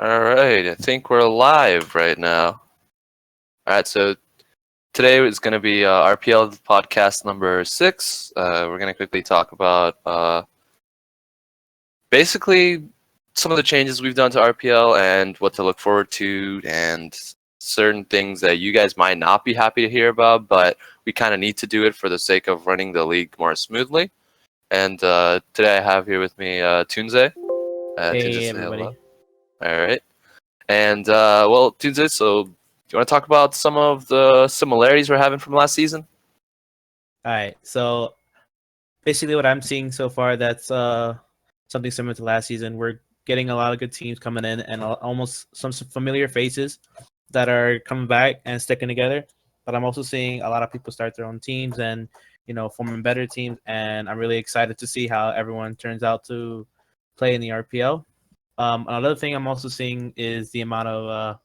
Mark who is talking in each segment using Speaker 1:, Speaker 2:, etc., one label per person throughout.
Speaker 1: All right, I think we're live right now. All right, so today is going to be RPL podcast number 6. We're going to quickly talk about basically some of the changes we've done to RPL and what to look forward to, and certain things that you guys might not be happy to hear about, but we kind of need to do it for the sake of running the league more smoothly. And today I have here with me Tunze. Tunze,
Speaker 2: Hey
Speaker 1: say hello.
Speaker 2: everybody.
Speaker 1: All right. And well, Tunze, so do you want to talk about some of the similarities we're having from last season?
Speaker 2: All right. So basically, what I'm seeing so far, that's something similar to last season. We're getting a lot of good teams coming in, and almost some familiar faces that are coming back and sticking together. But I'm also seeing a lot of people start their own teams and forming better teams. And I'm really excited to see how everyone turns out to play in the RPL. Another thing I'm also seeing is the amount of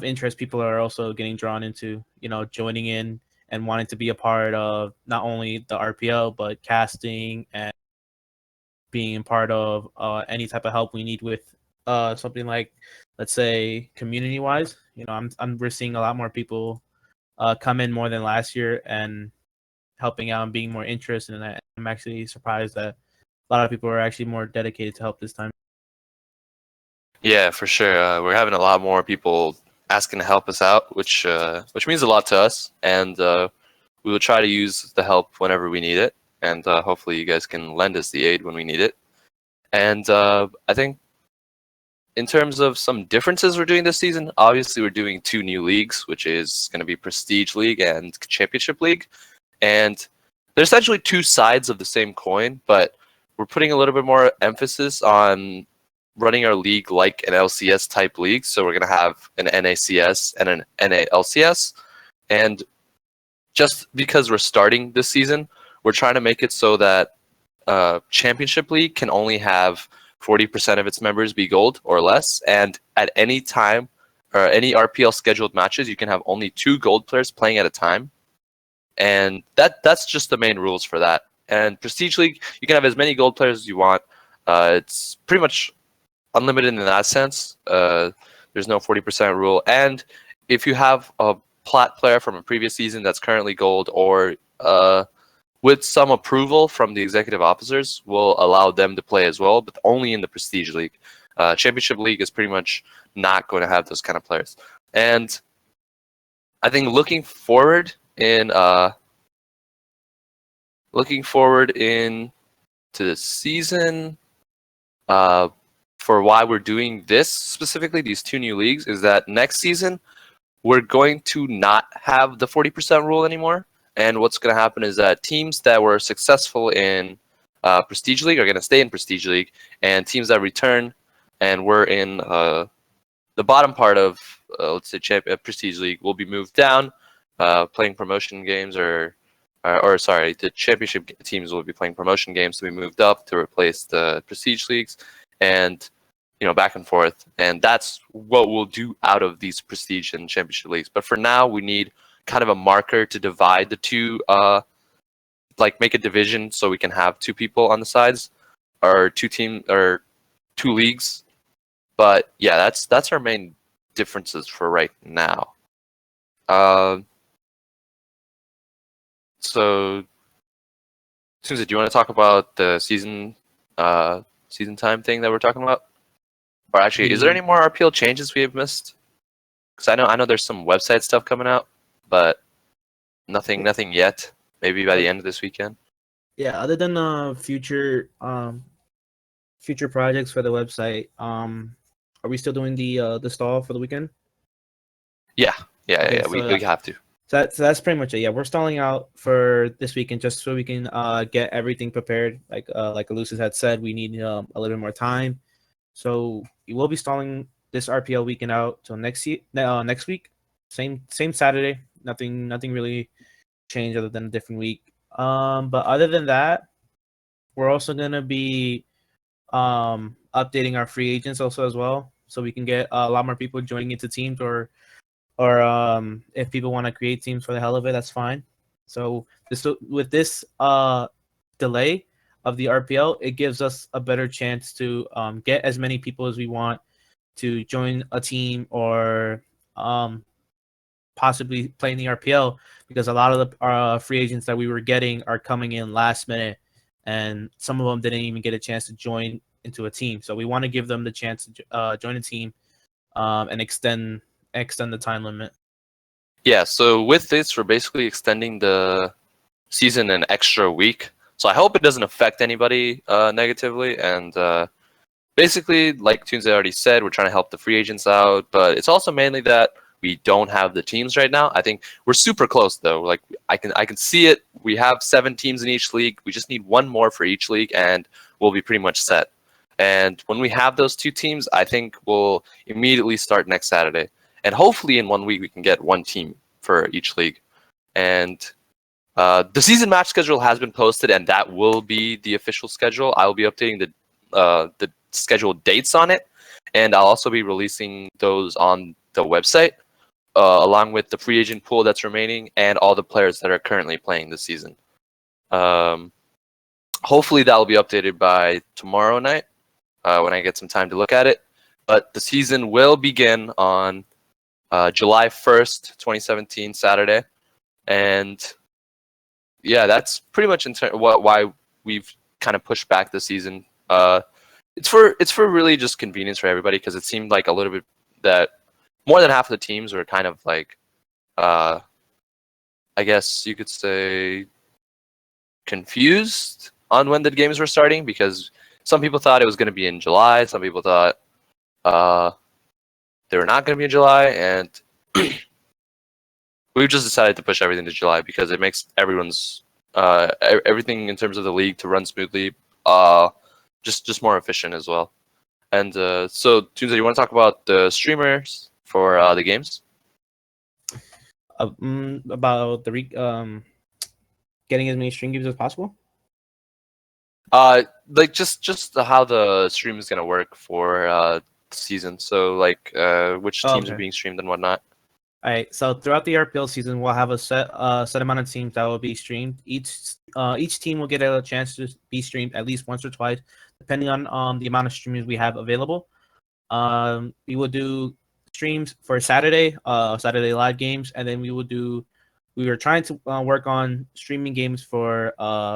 Speaker 2: interest people are also getting drawn into, joining in and wanting to be a part of not only the RPO but casting and being part of any type of help we need with something like, let's say, community wise. We're seeing a lot more people come in more than last year and helping out and being more interested in that. I'm actually surprised that a lot of people are actually more dedicated to help this time.
Speaker 1: Yeah, for sure. We're having a lot more people asking to help us out, which means a lot to us, and we will try to use the help whenever we need it, and hopefully you guys can lend us the aid when we need it. And I think in terms of some differences we're doing this season, obviously we're doing 2 new leagues, which is going to be Prestige League and Championship League. And they're essentially 2 sides of the same coin, but we're putting a little bit more emphasis on running our league like an LCS type league. So we're going to have an NACS and an NALCS. And just because we're starting this season, we're trying to make it so that Championship League can only have 40% of its members be gold or less. And at any time, or any RPL scheduled matches, you can have only 2 gold players playing at a time. And that's just the main rules for that. And Prestige League, you can have as many gold players as you want. It's pretty much unlimited in that sense. There's no 40% rule. And if you have a plat player from a previous season that's currently gold, or with some approval from the executive officers, will allow them to play as well, but only in the Prestige League. Championship League is pretty much not going to have those kind of players. And I think looking forward in to the season, for why we're doing this specifically, these 2 new leagues, is that next season we're going to not have the 40% rule anymore. And what's going to happen is that teams that were successful in Prestige League are going to stay in Prestige League, and teams that return and were in the bottom part of, let's say, Prestige League will be moved down, playing promotion games, or sorry, the championship teams will be playing promotion games to be moved up to replace the Prestige Leagues, and back and forth. And that's what we'll do out of these Prestige and Championship Leagues. But for now, we need kind of a marker to divide the two, like make a division so we can have 2 people on the sides, or 2 leagues. But yeah, that's our main differences for right now. So, Susan, do you want to talk about the season time thing that we're talking about? Or actually, is there any more RPL changes we have missed? Because I know there's some website stuff coming out, but nothing yet. Maybe by the end of this weekend.
Speaker 2: Yeah, other than future projects for the website, are we still doing the stall for the weekend?
Speaker 1: Yeah.
Speaker 2: Okay,
Speaker 1: We
Speaker 2: so
Speaker 1: have to.
Speaker 2: that's pretty much it. Yeah, we're stalling out for this weekend just so we can get everything prepared. Like Elusive had said, we need a little bit more time. So we will be stalling this RPL weekend out till next week. Same Saturday. Nothing really changed other than a different week. But other than that, we're also gonna be updating our free agents also as well, so we can get a lot more people joining into teams, or if people want to create teams for the hell of it, that's fine. So with this delay, of the RPL, it gives us a better chance to get as many people as we want to join a team or possibly play in the RPL, because a lot of the free agents that we were getting are coming in last minute, and some of them didn't even get a chance to join into a team. So we want to give them the chance to join a team and extend the time limit.
Speaker 1: Yeah, so with this, we're basically extending the season an extra week. So I hope it doesn't affect anybody negatively. And basically, like Tunze already said, we're trying to help the free agents out. But it's also mainly that we don't have the teams right now. I think we're super close though. Like I can see it. We have 7 teams in each league. We just need 1 more for each league, and we'll be pretty much set. And when we have those 2 teams, I think we'll immediately start next Saturday. And hopefully in 1 week we can get 1 team for each league. And the season match schedule has been posted, and that will be the official schedule. I will be updating the scheduled dates on it, and I'll also be releasing those on the website, along with the free agent pool that's remaining and all the players that are currently playing this season. Hopefully that will be updated by tomorrow night when I get some time to look at it. But the season will begin on July 1st, 2017, Saturday. And yeah, that's pretty much why we've kind of pushed back the season. It's for really just convenience for everybody, because it seemed like a little bit that more than half of the teams were kind of like, I guess you could say, confused on when the games were starting, because some people thought it was going to be in July, some people thought they were not going to be in July, and we've just decided to push everything to July because it makes everyone's everything in terms of the league to run smoothly, just more efficient as well. And so, Tunze, you want to talk about the streamers for the games?
Speaker 2: About the getting as many stream games as possible.
Speaker 1: Like just how the stream is gonna work for the season. So like which teams are being streamed and whatnot.
Speaker 2: All right. So throughout the RPL season, we'll have a set amount of teams that will be streamed. Each team will get a chance to be streamed at least once or twice, depending on the amount of streamers we have available. We will do streams for Saturday live games, and then we were trying to work on streaming games for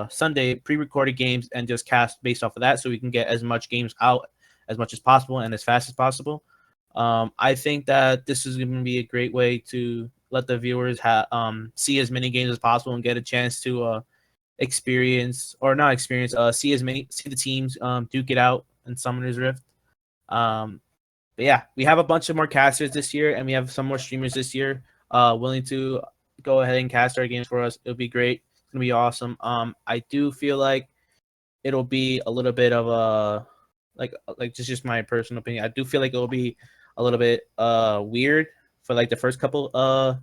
Speaker 2: Sunday, pre-recorded games, and just cast based off of that, so we can get as much games out as much as possible and as fast as possible. I think that this is going to be a great way to let the viewers see as many games as possible and get a chance to see the teams duke it out in Summoner's Rift. But yeah, we have a bunch of more casters this year, and we have some more streamers this year willing to go ahead and cast our games for us. It'll be great. It's gonna be awesome. I do feel like it'll be a little bit of a like just my personal opinion. I do feel like it'll be a little bit weird for like the first couple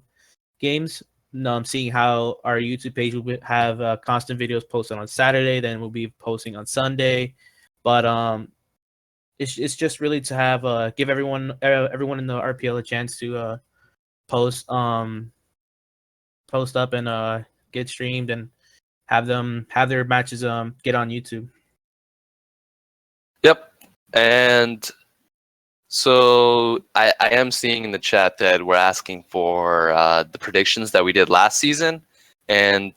Speaker 2: games. Seeing how our YouTube page will have constant videos posted on Saturday, then we'll be posting on Sunday. But it's just really to have give everyone in the RPL a chance to post up and get streamed and have their matches get on YouTube.
Speaker 1: Yep. And so I am seeing in the chat that we're asking for the predictions that we did last season. And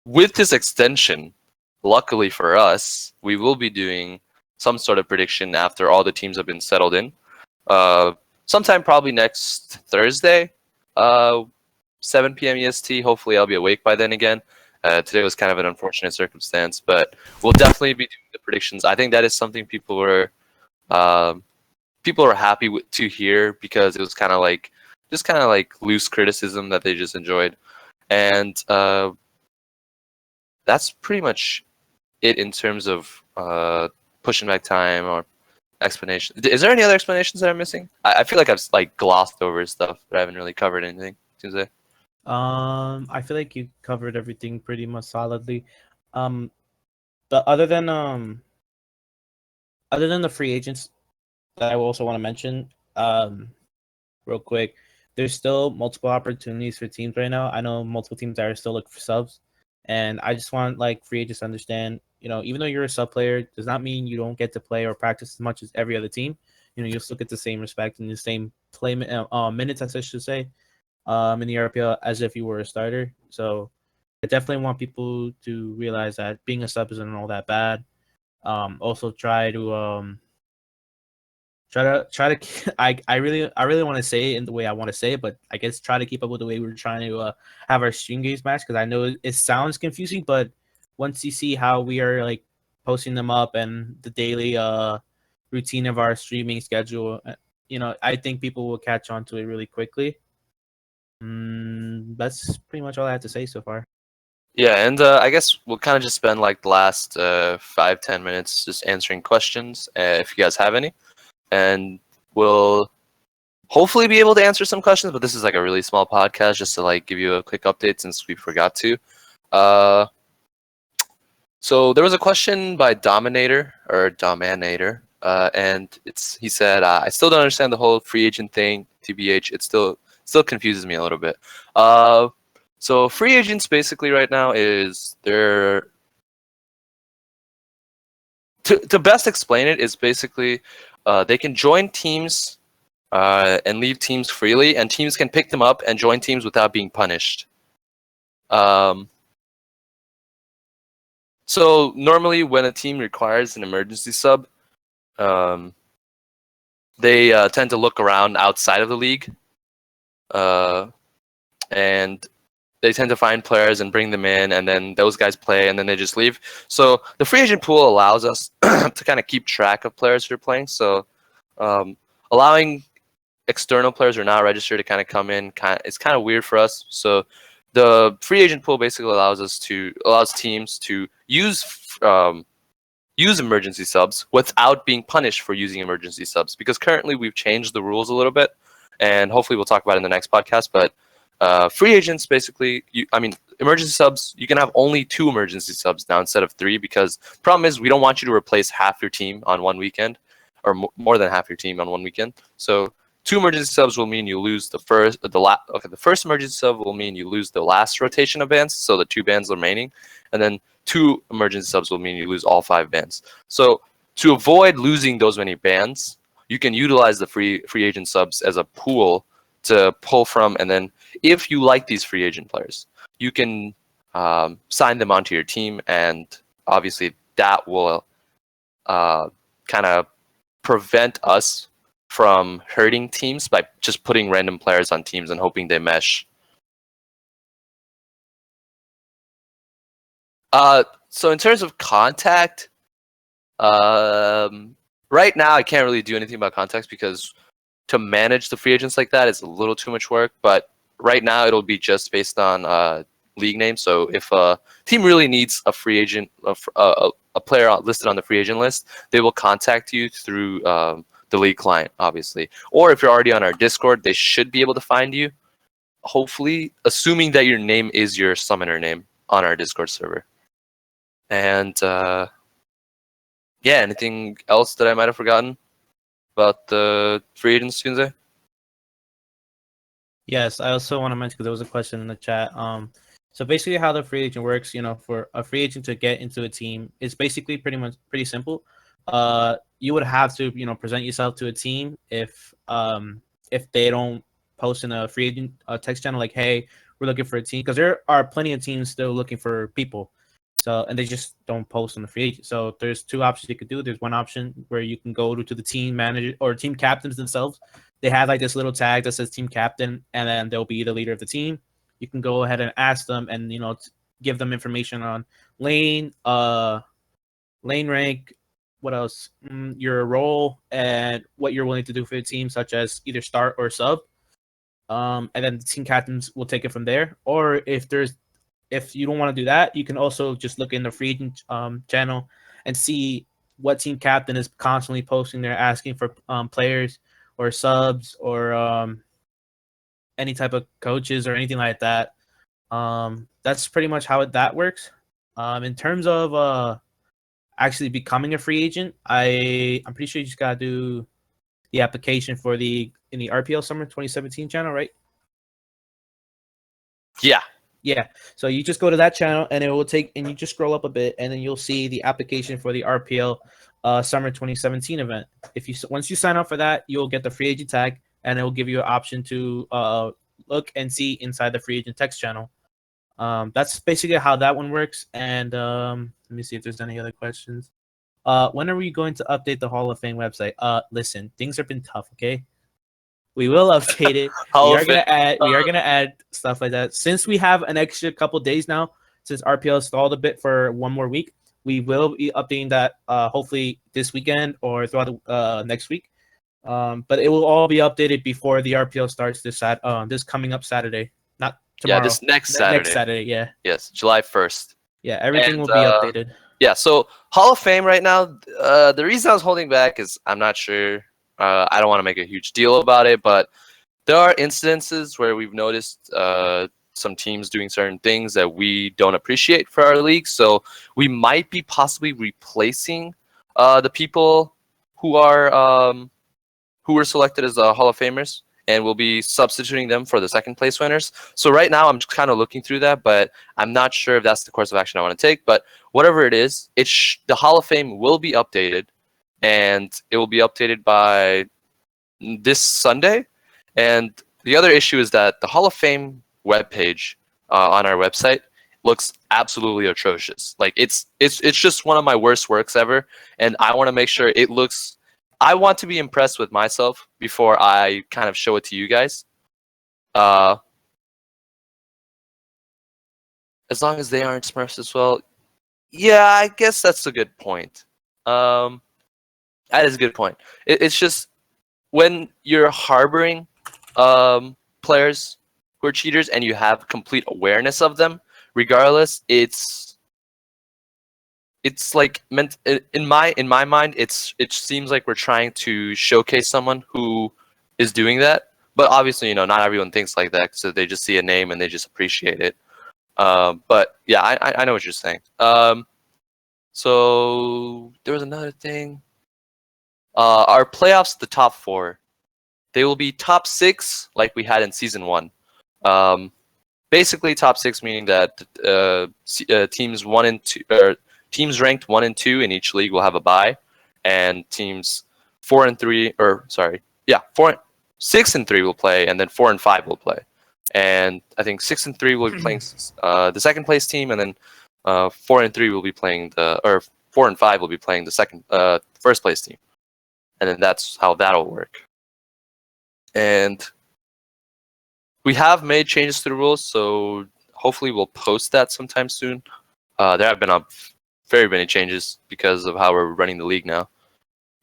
Speaker 1: with this extension, luckily for us, we will be doing some sort of prediction after all the teams have been settled in. Sometime probably next Thursday, 7 p.m. EST. Hopefully I'll be awake by then again. Today was kind of an unfortunate circumstance, but we'll definitely be doing the predictions. I think that is something people were happy to hear, because it was kind of like loose criticism that they just enjoyed. And that's pretty much it in terms of pushing back time or explanation. Is there any other explanations that I'm missing? I feel like I've like glossed over stuff, but I haven't really covered anything. Tuesday.
Speaker 2: I feel like you covered everything pretty much solidly. But other than the free agents that I also want to mention, real quick, there's still multiple opportunities for teams right now. I know multiple teams that are still looking for subs, and I just want like free agents to understand even though you're a sub player, does not mean you don't get to play or practice as much as every other team. You'll still get the same respect and the same play minutes, as I should say, in the RPL as if you were a starter. So I definitely want people to realize that being a sub isn't all that bad. Also try to I really want to say it in the way I want to say it, but I guess try to keep up with the way we're trying to have our stream games match, because I know it sounds confusing, but once you see how we are like posting them up and the daily routine of our streaming schedule, I think people will catch on to it really quickly. That's pretty much all I have to say so far.
Speaker 1: Yeah, and I guess we'll kind of just spend like the last 5-10 minutes just answering questions if you guys have any, and we'll hopefully be able to answer some questions. But this is like a really small podcast just to like give you a quick update since we forgot to. So there was a question by Dominator, and he said, I still don't understand the whole free agent thing. TBH, it still confuses me a little bit. So free agents basically right now is they're to best explain it is basically they can join teams and leave teams freely, and teams can pick them up and join teams without being punished. So normally when a team requires an emergency sub, they tend to look around outside of the league, and they tend to find players and bring them in, and then those guys play, and then they just leave. So the free agent pool allows us to kind of keep track of players who are playing. So allowing external players who are not registered to kind of come in, it's kind of weird for us. So the free agent pool basically allows teams to use emergency subs without being punished for using emergency subs, because currently we've changed the rules a little bit, and hopefully we'll talk about it in the next podcast. But free agents basically, emergency subs, you can have only 2 emergency subs now instead of 3, because the problem is we don't want you to replace half your team on one weekend, or more than half your team on one weekend. So 2 emergency subs will mean you lose the first emergency sub will mean you lose the last rotation of bans, so the 2 bans remaining, and then 2 emergency subs will mean you lose all 5 bans. So to avoid losing those many bans, you can utilize the free agent subs as a pool to pull from, and then if you like these free agent players, you can sign them onto your team, and obviously that will kind of prevent us from hurting teams by just putting random players on teams and hoping they mesh. So in terms of contact, right now I can't really do anything about contacts, because to manage the free agents like that is a little too much work. But right now it'll be just based on league name. So if a team really needs a free agent, a player listed on the free agent list, they will contact you through the league client, obviously. Or if you're already on our Discord, they should be able to find you, hopefully, assuming that your name is your summoner name on our Discord server. And yeah, anything else that I might have forgotten about the free agents, Tunze?
Speaker 2: Yes, I also want to mention, because there was a question in the chat. So basically how the free agent works, for a free agent to get into a team, is basically pretty simple. You would have to, present yourself to a team if they don't post in a free agent text channel like, hey, we're looking for a team, because there are plenty of teams still looking for people. So, and they just don't post on the free agent. So there's 2 options you could do. There's one option where you can go to the team manager or team captains themselves. They have like this little tag that says team captain, and then they'll be the leader of the team. You can go ahead and ask them, and give them information on lane rank, what else, your role, and what you're willing to do for the team, such as either start or sub. And then the team captains will take it from there. Or if you don't want to do that, you can also just look in the free agent channel and see what team captain is constantly posting there, asking for players or subs or any type of coaches or anything like that. That's pretty much how that works. In terms of actually becoming a free agent, I'm pretty sure you just gotta do the application in the RPL Summer 2017 channel, right?
Speaker 1: Yeah,
Speaker 2: Yeah. So you just go to that channel and it will take, and you just scroll up a bit and then you'll see the application for the RPL Summer 2017 event. Once you sign up for that, you'll get the free agent tag and it will give you an option to look and see inside the free agent text channel. That's basically how that one works. And let me see if there's any other questions. When are we going to update the Hall of Fame website? Listen, things have been tough, okay? We will update it.
Speaker 1: Hall
Speaker 2: We
Speaker 1: of
Speaker 2: are
Speaker 1: Fame.
Speaker 2: gonna add. We are gonna add stuff like that. Since we have an extra couple days now, since RPL stalled a bit for one more week, we will be updating that. Hopefully this weekend or throughout next week. But it will all be updated before the RPL starts this coming up Saturday, not
Speaker 1: Yeah,
Speaker 2: tomorrow.
Speaker 1: this next
Speaker 2: Next
Speaker 1: Saturday.
Speaker 2: Saturday. Yeah.
Speaker 1: Yes, July 1st.
Speaker 2: Yeah. Everything
Speaker 1: And
Speaker 2: will be updated.
Speaker 1: yeah, so Hall of Fame right now. The reason I was holding back is I'm not sure. I don't want to make a huge deal about it, but there are incidences where we've noticed some teams doing certain things that we don't appreciate for our league. So we might be possibly replacing the people who are who were selected as Hall of Famers, and we'll be substituting them for the second place winners. So right now, I'm just kind of looking through that, but I'm not sure if that's the course of action I want to take. But whatever it is, the Hall of Fame will be updated, and it will be updated by this Sunday. And the other issue is that the Hall of Fame webpage on our website looks absolutely atrocious. Like it's just one of my worst works ever, and I want to make sure it looks. I want to be impressed with myself before I kind of show it to you guys. As long as they aren't Smurfs as well, yeah, I guess that's a good point. That is a good point. It's just when you're harboring players who are cheaters and you have complete awareness of them, regardless, it's like meant in my mind. It seems like we're trying to showcase someone who is doing that, but obviously, not everyone thinks like that, so they just see a name and they just appreciate it. But yeah, I know what you're saying. So there was another thing. Our playoffs, the top four, they will be top six like we had in season one. Basically, top six meaning that teams 1 and 2, or teams ranked 1 and 2 in each league will have a bye, and teams 4 and 3, or sorry, yeah, 6 and 3 will play, and then 4 and 5 will play. And I think 6 and 3 will be playing the second place team, and then 4 and 3 will be playing 4 and 5 will be playing the first place team, and then that's how that'll work. And we have made changes to the rules, so hopefully we'll post that sometime soon. There have been very many changes because of how we're running the league now.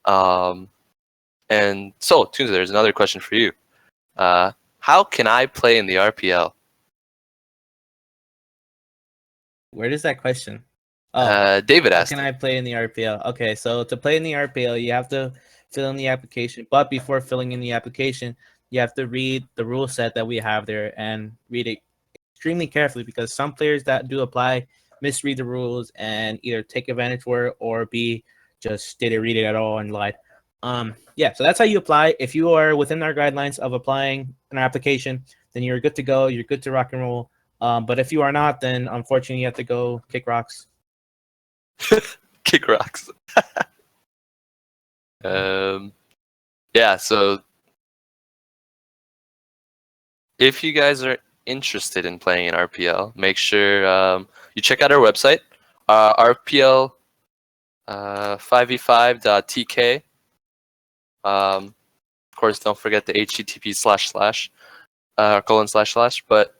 Speaker 1: And so, Tunza, there's another question for you. How can I play in the RPL?
Speaker 2: Where does that question?
Speaker 1: David
Speaker 2: How
Speaker 1: asked.
Speaker 2: can I play in the RPL? Okay, so to play in the RPL, you have to fill in the application. But before filling in the application, you have to read the rule set that we have there and read it extremely carefully, because some players that do apply misread the rules and either take advantage for it or B, just didn't read it at all and lied. Yeah, so that's how you apply. If you are within our guidelines of applying an application, then you're good to go. You're good to rock and roll. But if you are not, then unfortunately you have to go kick rocks.
Speaker 1: Kick rocks. Yeah, so if you guys are interested in playing in RPL, make sure you check out our website, RPL 5v5.tk. Of course, don't forget the http// :// But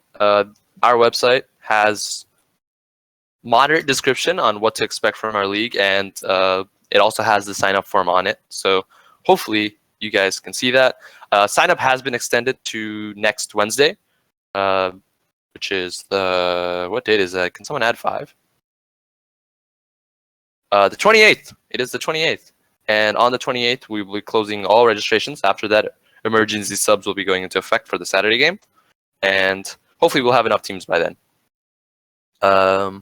Speaker 1: our website has moderate description on what to expect from our league, and it also has the sign up form on it. So hopefully you guys can see that. Sign up has been extended to next Wednesday, which is what date is that? Can someone add 5? The 28th. It is the 28th. And on the 28th, we will be closing all registrations. After that, emergency subs will be going into effect for the Saturday game. And hopefully we'll have enough teams by then. Yeah,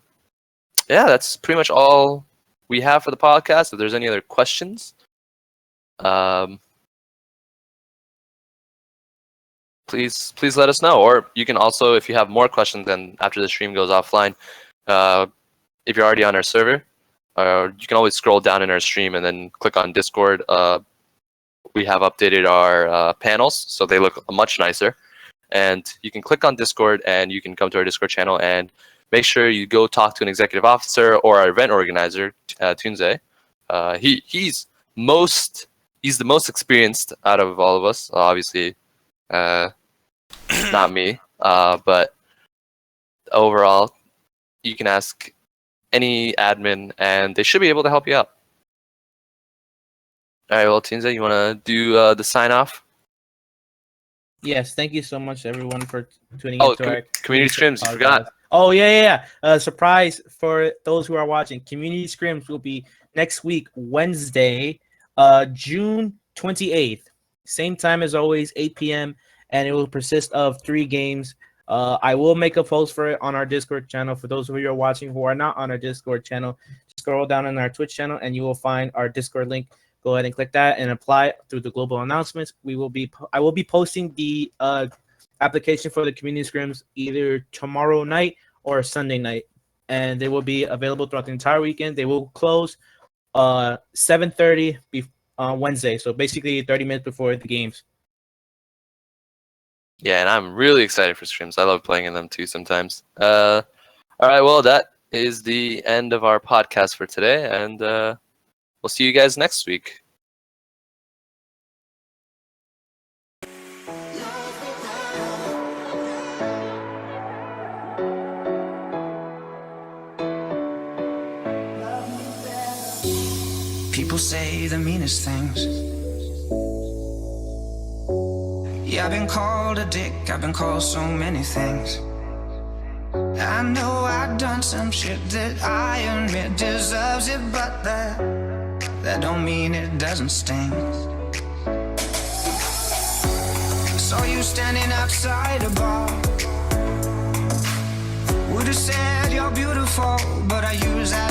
Speaker 1: that's pretty much all we have for the podcast. If there's any other questions, please let us know. Or you can also, if you have more questions, then after the stream goes offline, if you're already on our server, you can always scroll down in our stream and then click on Discord. We have updated our panels, so they look much nicer. And you can click on Discord and you can come to our Discord channel and make sure you go talk to an executive officer or our event organizer, Tunze. He's the most experienced out of all of us. Obviously, not me. But overall, you can ask any admin and they should be able to help you out. All right, well, Tunze, you want to do the sign off?
Speaker 2: Yes, thank you so much, everyone, for tuning
Speaker 1: Oh,
Speaker 2: into our
Speaker 1: community scrims, you
Speaker 2: podcast.
Speaker 1: forgot.
Speaker 2: Oh yeah. Surprise for those who are watching. Community scrims will be next week, Wednesday, June 28th. Same time as always, 8 p.m. And it will consist of 3 games. I will make a post for it on our Discord channel. For those of you who are watching who are not on our Discord channel, scroll down on our Twitch channel and you will find our Discord link. Go ahead and click that and apply through the global announcements. I will be posting the application for the community scrims either tomorrow night or Sunday night, and they will be available throughout the entire weekend. They will close 7:30 Wednesday, so basically 30 minutes before the games.
Speaker 1: Yeah, and I'm really excited for scrims. I love playing in them too sometimes. All right, well, that is the end of our podcast for today, and we'll see you guys next week.
Speaker 3: People say the meanest things. Yeah, I've been called a dick, I've been called so many things. I know I've done some shit that I admit deserves it, but that don't mean it doesn't sting. Saw you standing outside a bar. Would've said you're beautiful, but I use that